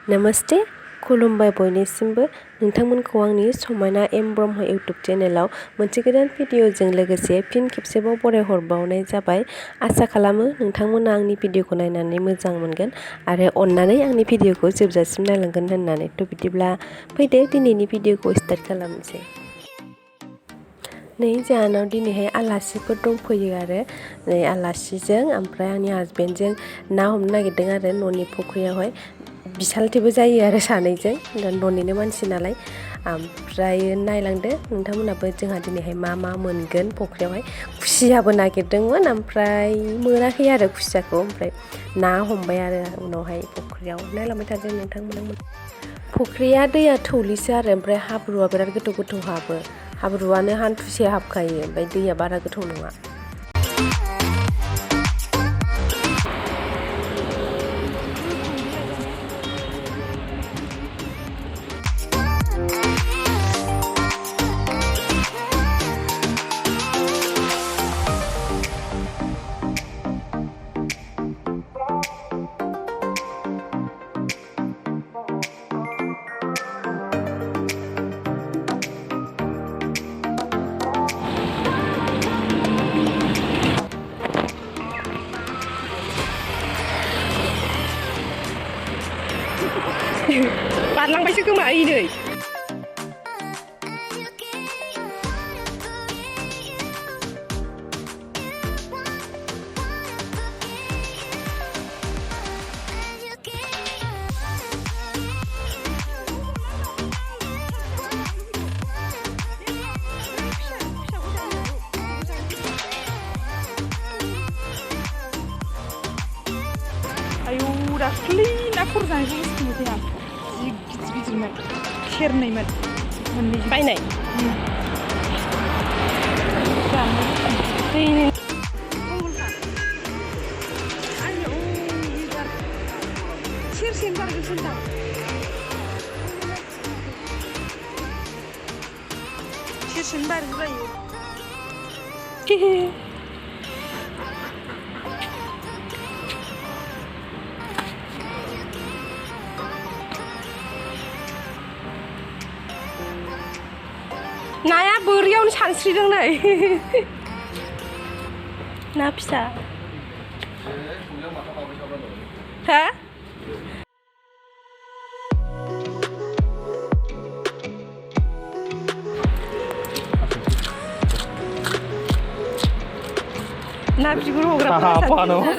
नमस्ते खुलुमबाय बयनिसिमबो नोंथांमोनखौ आंनि समायना एम ब्रह्म YouTube चेनेलाव मोनसे गोदान भिडिअजों लोगोसे फिन खेबसेबाव बरायहरबावनाय जाबाय। आसा खालामो नोंथांमोना आंनि भिडिअखौ नायनानै मोजां मोनगोन आरो अननानै आंनि भिडिअखौ जोबजासिम नायलांगोन होननानै। थ' बिदिब्ला फैदो दिनैनि भिडिअखौ स्टार्ट खालामनोसै। नै जोंहानाव दिनैहाय आलासिफोर दंफैयो आरो नै आलासिजों ओमफ्राय आंनि हासबेन्डजों ना हमनो नागिरदों आरो न'नि फुख्रियावहाय। बिसालथेबो जायो आरो सानैजों न'निनो मानसि नालाय। ओमफ्राय नायलांदो नोंथांमोनाबो जोंहा दिनैहाय मा मा मोनगोन फुख्रियावहाय। खुसियाबो नागिरदोंमोन ओमफ्राय मोनाखै आरो खुसियाखौ, ओमफ्राय ना हमबाय आरो उनावहाय फुख्रियाव। नायलांबाय थादों नोंथांमोना। फुख्रिया दैया थौलिसो आरो ओमफ्राय हाब्रुआ बिराद गोथौ गोथौ हाबो। हाब्रुआनो हान्थुसे हाबखायो, ओमफ्राय दैया बारा गोथौ नङा। बारलांबायसो खोमा नै। आयौ दाख्लै ना खर' जानायखौ गोसोखांबाय आं। जि गिदिर गिदिरमोन, सेरनैमोन, मोननै बायनाय। सेरसेनि बारगोसोनदां। सेरसेनि बारगो जायो। नाया बोरियावनो सानस्रिदों नै। ना फिसा। हा? ना बिगुर हग्राफोरा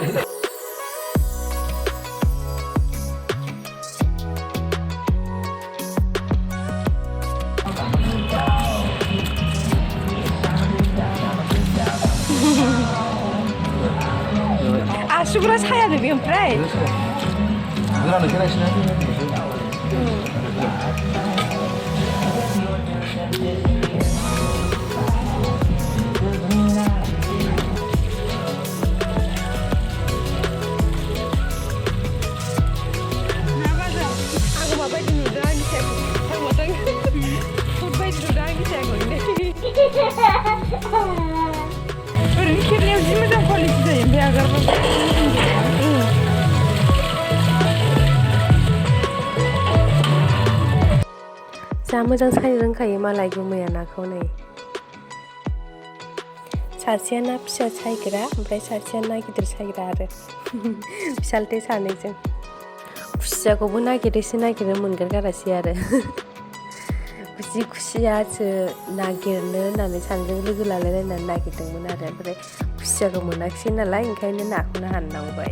आसुगुरा सायानो बे ओमफ्राय आंखौ माबायदि नुदों आंनि सायाव थांबाथाय बायदि नुदों आंनि सायाव ओरैनो खेबनायाव जि मोजां क्वालिटि जायो, ओमफ्राय आगारबा जा मोजां सायनो रोंखायो मालाय गुमैया नाखौ। नै सासेया ना फिसा सायग्रा ओमफ्राय सासेया ना गिदिर सायग्रा आरो बिसालथे सानैजों। खुसियाखौबो नागिरो मोनगारगारासै आरो जि खुसियासो नागिरनो होननानै सानैजों लोगो लालायलायनानै नागिरदोंमोन आरो ओमफ्राय खुसियाखौ मोनाखिसै नालाय ओंखायनो नाखौनो हाननांबाय।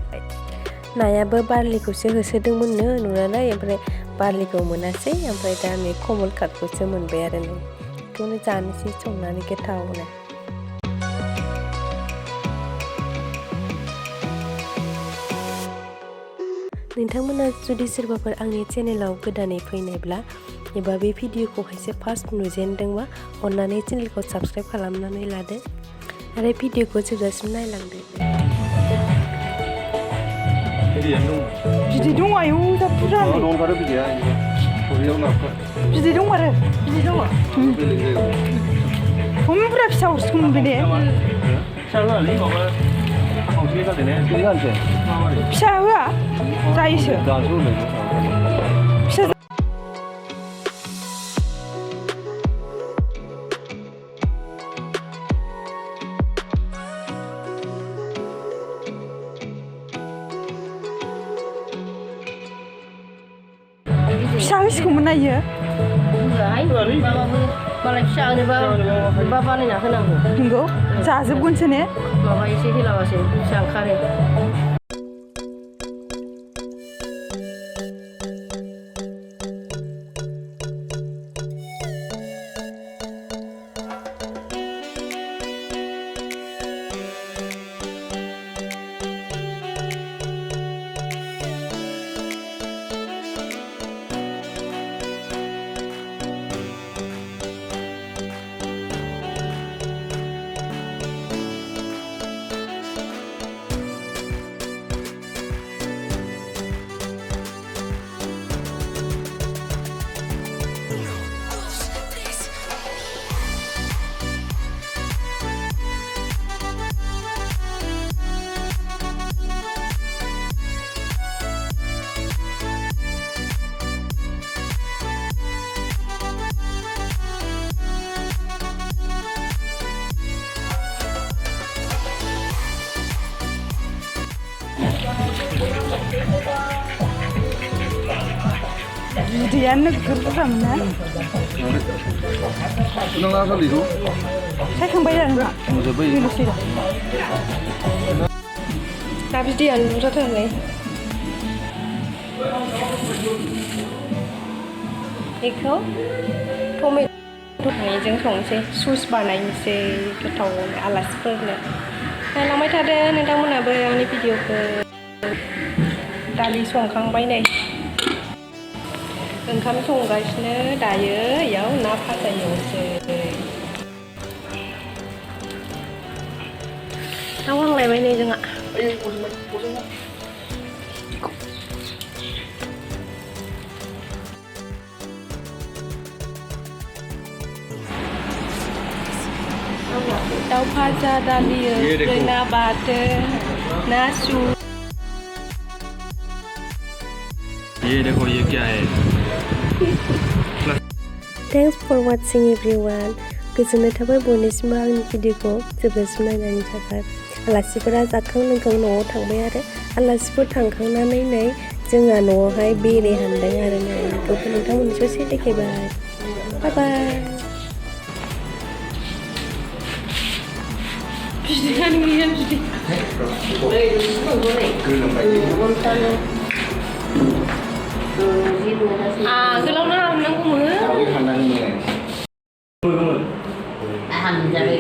नायाबो बारलिखौसो होसोदोंमोननो नुनानै, ओमफ्राय बारलिखौ मोनासै, ओमफ्राय दा नै कमल काटखौसो मोनबाय आरो नै बेखौनो जानोसै संनानै गोथावनो। नोंथांमोना जुदि सोरबाफोर आंनि चेनेलाव गोदानै फैनायब्ला एबा बे भिडिअखौहायसो फार्स्ट नुजेनदोंबा अननानै चेनेलखौ साबस्क्राइब खालामनानै लादो आरो भिडिअखौ जोबजासिम नायलांदो। बिदै दं आयौ जा बुरजा दंथारो बिदैया बिदै दं आरो बिदै दङ। बुरजा फिसा हरसिगौ मोनबाय दे। फिसा होआ जायोसो। फिसा हिसखौमोन नायो मालाय फिसा होनोबा बानायना होनांगौ नंगौ जाजोबगोनसो ने माबा एसे होलाबासो फिसा ओंखारो बिदैयानो नोगोर बुरजामोन ना नोंहा गोरलैखौ सायखांबाय दा नोंहा बेल'सै दा बिदैयानो बुरजाथारलै बेखौ टमेट'जों संनोसै सुस बानायनोसै गोथाव आलासिफोरनो नायलांबाय थादो नोंथांमोनाबो आंनि भिडिअखौ दालि संखांबाय नै ओंखाम संगासिनो दायो इयाव ना भाजा एवनोसै दाउ हांलायबाय नै जोंहा दाउ भाजा दालि ओंख्रि ना बाथोन ना सु ये देखो ये क्या है Thanks for watching everyone. गोजोननाय थाबाय बयनिसिमबो आंनि भिडिअखौ जोबजासिम नायनायनि थाखाय आलासिफोरा जाखां लोंखां न'आव थांबाय आरो आलासिफोर थांखांनानै नै जोंहा न'आवहाय बेरे हानदों आरो नै बेखौ नोंथांमोननि ससे देखायबाय बाय बाय बिदैयानो गैया बिदै आगोलावनो हाबनांगौमोन हानजाबाय